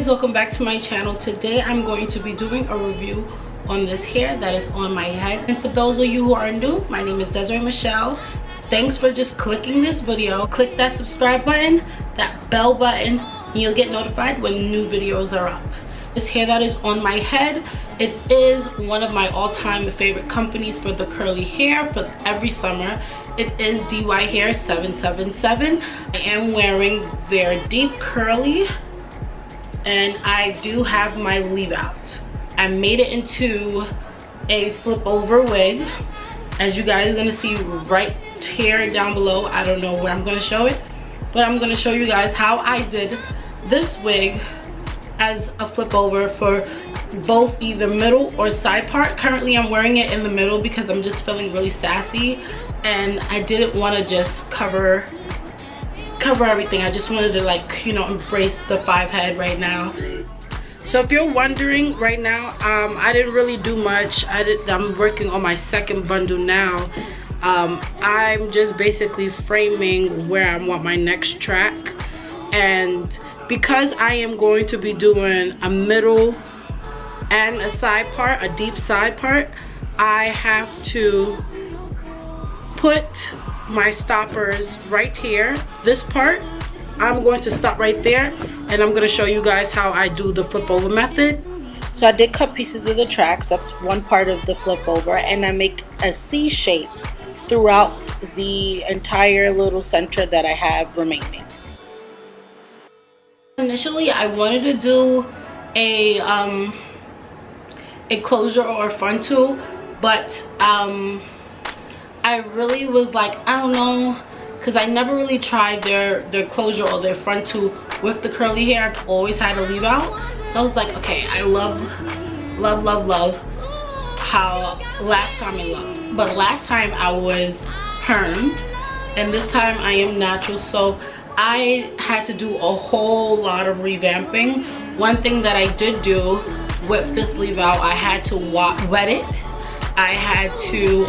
welcome back to my channel. Today I'm going to be doing a review on this hair that is on my head. And for those of you who are new, my name is Desiree Michelle. Thanks for just clicking this video. Click that subscribe button, that bell button, and you'll get notified when new videos are up. This hair that is on my head, it is one of my all-time favorite companies for the curly hair for every summer. It is Dyhair 777. I am wearing their deep curly, and I do have my leave out. I made it into a flip over wig, as you guys are gonna see right here down below. I don't know where I'm gonna show it, but I'm gonna show you guys how I did this wig as a flip over for both either middle or side part. Currently I'm wearing it in the middle because I'm just feeling really sassy and I didn't want to just cover everything. I just wanted to, like, you know, embrace the 5 head right now. So if you're wondering right now, I didn't really do much. I'm working on my second bundle now. I'm just basically framing where I want my next track, and because I am going to be doing a middle and a side part, a deep side part, I have to put my stoppers right here. This part, I'm going to stop right there, and I'm going to show you guys how I do the flip over method. So I did cut pieces of the tracks. That's one part of the flip over, and I make a C shape throughout the entire little center that I have remaining. Initially, I wanted to do a closure or a frontal, but I really was like, I don't know, because I never really tried their closure or their frontal with the curly hair. I've always had a leave out, so I was like, okay, I love how last time I loved, but last time I was permed, and this time I am natural. So I had to do a whole lot of revamping. One thing that I did do with this leave out, I had to wet it. I had to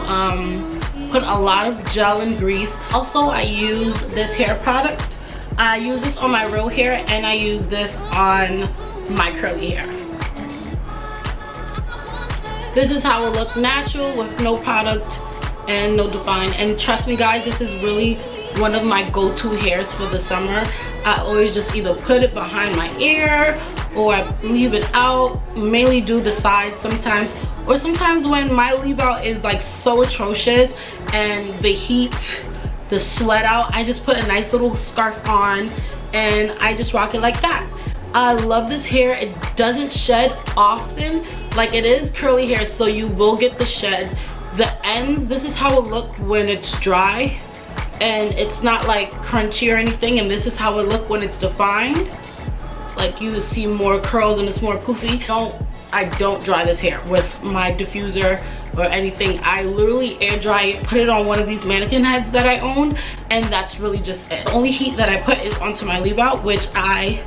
put a lot of gel and grease. Also, I use this hair product. I use this on my real hair, and I use this on my curly hair. This is how it looks natural with no product and no define. And trust me guys, this is really one of my go-to hairs for the summer. I always just either put it behind my ear or I leave it out, mainly do the sides sometimes, or sometimes when my leave out is like so atrocious and the heat, the sweat out, I just put a nice little scarf on and I just rock it like that. I love this hair. It doesn't shed often. Like, it is curly hair, so you will get the shed. The ends, this is how it looks when it's dry, and it's not like crunchy or anything, and this is how it look when it's defined. Like, you see more curls and it's more poofy. I don't dry this hair with my diffuser or anything. I literally air dry it, put it on one of these mannequin heads that I own, and that's really just it. The only heat that I put is onto my leave out, which I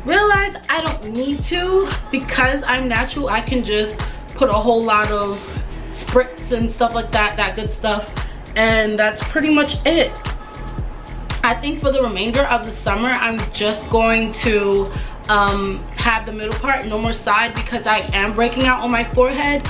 realize I don't need to because I'm natural. I can just put a whole lot of spritz and stuff like that, that good stuff, and that's pretty much it. I think for the remainder of the summer, I'm just going to have the middle part, no more side, because I am breaking out on my forehead.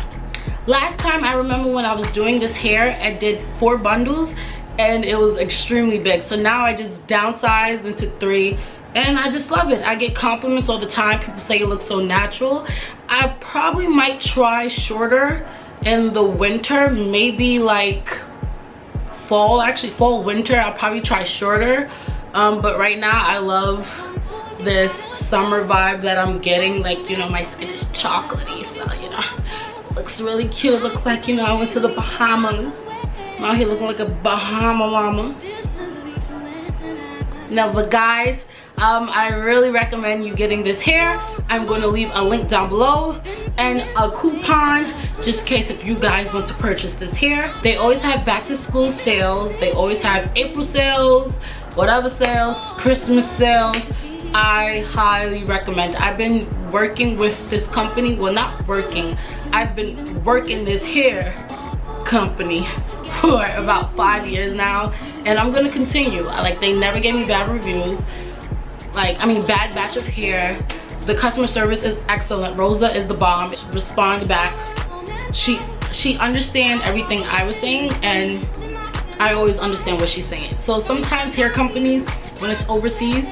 Last time, I remember when I was doing this hair, I did 4 bundles and it was extremely big. So now I just downsized into 3, and I just love it. I get compliments all the time. People say it looks so natural. I probably might try shorter in the winter, maybe like fall, actually fall winter. I'll probably try shorter, but right now I love this summer vibe that I'm getting. Like, you know, my skin is chocolatey, so, you know, looks really cute. Looks like, you know, I went to the Bahamas. I'm out here looking like a Bahama mama. Now, but guys, I really recommend you getting this hair. I'm going to leave a link down below and a coupon just in case if you guys want to purchase this hair. They always have back to school sales. They always have April sales, whatever sales, Christmas sales. I highly recommend. I've been working with this company. Well, not working. I've been working this hair company for about 5 years now, and I'm going to continue. Like, they never gave me bad reviews. Like, I mean, bad batch of hair. The customer service is excellent. Rosa is the bomb. Respond back. She understands everything I was saying, and I always understand what she's saying. So sometimes hair companies, when it's overseas,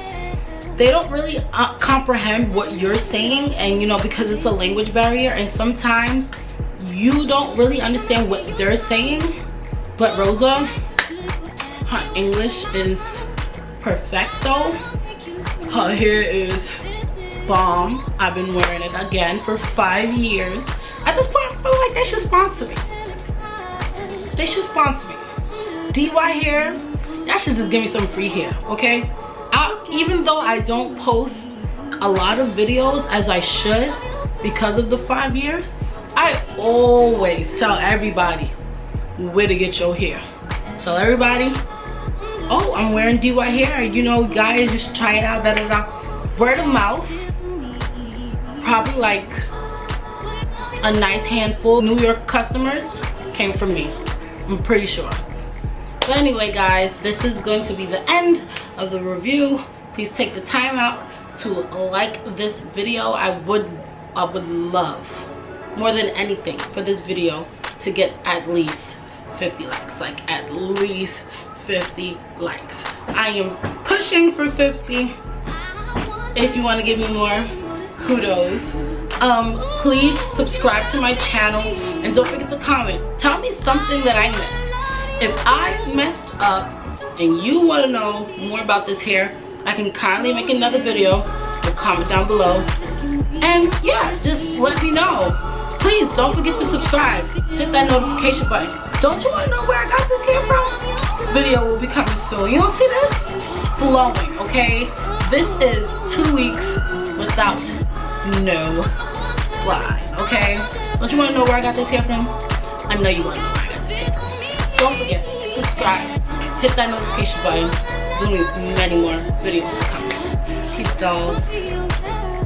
they don't really comprehend what you're saying, and you know, because it's a language barrier, and sometimes you don't really understand what they're saying. But Rosa, her English is perfecto. Her hair is bomb. I've been wearing it again for 5 years. At this point, I feel like they should sponsor me. They should sponsor me. Dyhair, y'all should just give me some free hair, okay? Even though I don't post a lot of videos as I should because of the 5 years, I always tell everybody where to get your hair. Tell everybody, oh, I'm wearing Dyhair, you know, guys, you should try it out, da da da. Word of mouth, probably like a nice handful New York customers came from me, I'm pretty sure. But anyway, guys, this is going to be the end of the review. Please take the time out to like this video. I would love, more than anything, for this video to get at least 50 likes. Like at least 50 likes. I am pushing for 50. If you want to give me more, kudos. Please subscribe to my channel, and don't forget to comment. Tell me something that I missed. If I messed up and you want to know more about this hair, I can kindly make another video, or comment down below. And yeah, just let me know. Please don't forget to subscribe. Hit that notification button. Don't you want to know where I got this hair from? Video will be coming soon. You don't see this? It's flowing, okay? This is 2 weeks without no line, okay? Don't you want to know where I got this hair from? I know you want to know where I got this hair from. Don't forget, subscribe, hit that notification button. There's gonna be many more videos to come. Peace, dolls.